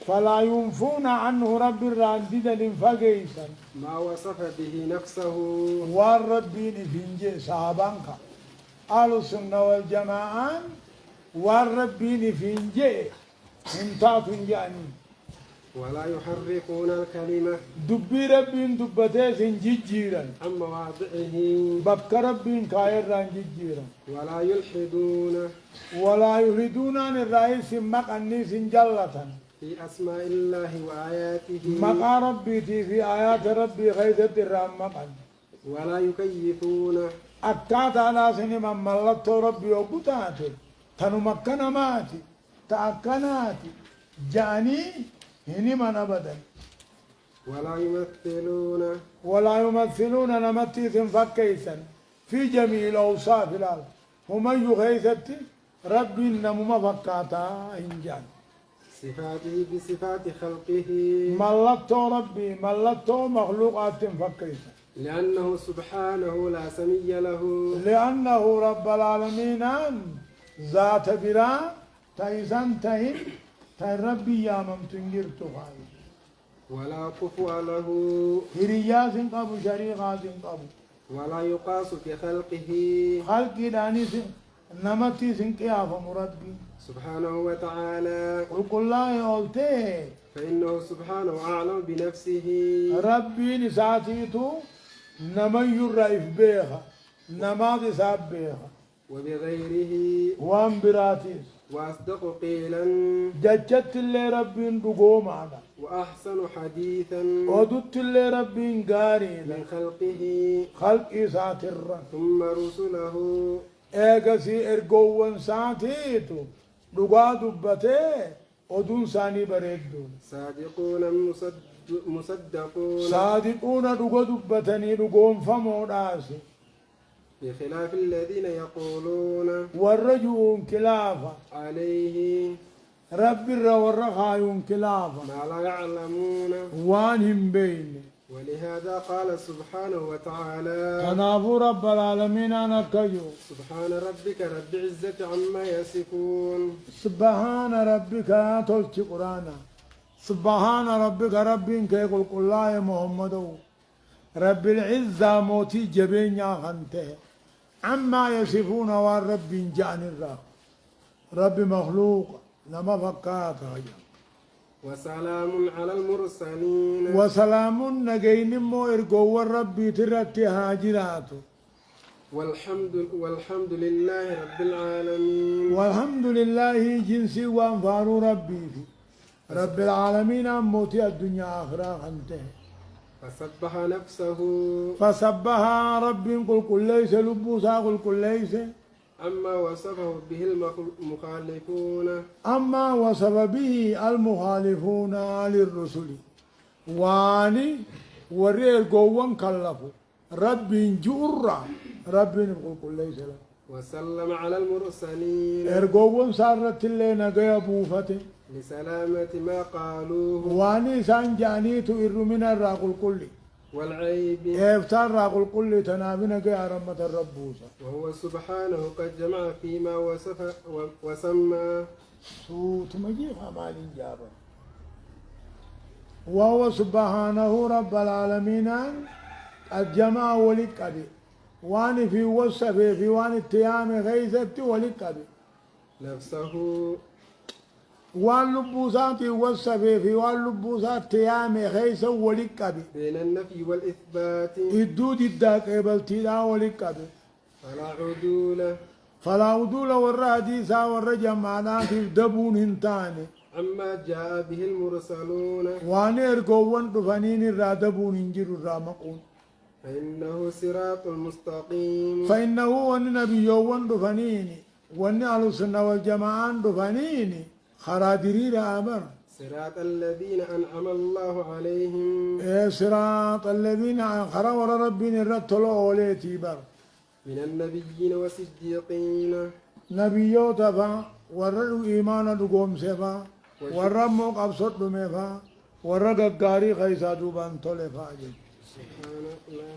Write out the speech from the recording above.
فلا ينفون عنه رب الراندد فقيسا ما وصف به نفسه والربين فينجي صحابانك آل السنة والجماعة والربين فينجي انتات جاني ولا يحرفون الكلمة دبي ربين دبتيس جيجيرا عن مواضعه بك ربين كايرا جيجيرا ولا يلحدون عن الرئيس مقنيس جلة في أسماء الله وآياته مقا ربي في آيات ربي غيثة الرحمن ولا يكيفون أكاتا ناسني من ملت ربي وقتاتي تنمكن ماتي تأكناتي جاني هني من أبدا ولا يمثلون نمتي فكيسا في جميع الأوصاف الأرض هم يغيثتي ربي نمم فكاتا إنجان صفاته بصفات خلقه ملتو ربي ملتو مخلوقات فكيسا لأنه سبحانه لا سمي له لأنه رب العالمين ذات برا تيزن تهن ربي يا ممتنجر تخاي ولا كفو له هرياس قبو شريقات قبو ولا يقاس في خلقه خلق داني نمتي سنقياف مربي سبحانه وتعالى وقل الله يقولته فإنه سبحانه أعلم بنفسه ربي نساتيتو نمي الرئيف بيها نماذ ساب بيها وبغيره وان براتيس وأصدق قيلا ججت اللي ربي دقوم على وأحسن حديثا ودت اللي ربي قارين من خلقه خلق ساترا ثم رسله ايقسي ارقوان ساتيتو دقا دبته ودون ساني بريدون صادقون مصدقون صادقون دقا دبتني دقوم فموداسي بخلاف الذين يقولون والرجون كلافة عليه رب الرخايون كلافة ما لا يعلمون وانهم بين ولهذا قال سبحانه وتعالى تنافو رب العالمين أنا كيو سبحان ربك رب العزة عما يصفون سبحان ربك تلتي قرانا سبحان ربك رب كيقول قل الله محمد رب العزة موتي جبين يا خنته عما يصفون والرب جان الرب رب مخلوق لما فكات وسلام على المرسلين وسلام نجين مو إرجو الرب ترتي هاجراته والحمد لله رب العالمين والحمد لله جنسي وانفار ربي في رب العالمين موتي الدنيا آخرة خنته فسبح نفسه فسبها رب قل كل ليس لبوسا قل كل ليس أما وصفه به المخالفون أما وصف به المخالفون للرسل واني ورير قوان كلفوا رب جورا رب قل كل ليس له وسلم على المرسلين ارقوان سارت اللي نقيا بوفته لسلامة ما قالوه واني سانجانيتو إرمنا الراقل كلي والعيب افتار راقل كلي تنابنا قيا رمة الربوسة وهو سبحانه قد جمع فيما وصف وسمى صوت مجيخ مال جابا وهو سبحانه رب العالمين الجمع ولقبي واني في وصفه في واني التيام غيثتي ولقبي نفسه واللبوسات وصفه في واللبوسات تيام غيث ولقبي بين النفي والإثبات الدود الداك ابلتنا ولقبي فلا عدول والرهديثا والرجمانات دبون هنتاني عما جاء به المرسلون وانير قوان دفنين الرادبون انجر الرامقون فإنه صراط المستقيم فإنه والنبي وان دفنيني وان على السنة والجماعة دفنيني خرادري رامر صراط الذين أنعم الله عليهم صراط الذين خرور ربنا الرتلو وليتي بر من النبيين والصديقين نبيوت فا ورد إيمان دقوم سفا ورد موق أبسط دمفا ورد قاري خيسا دوبان تولفا سبحان الله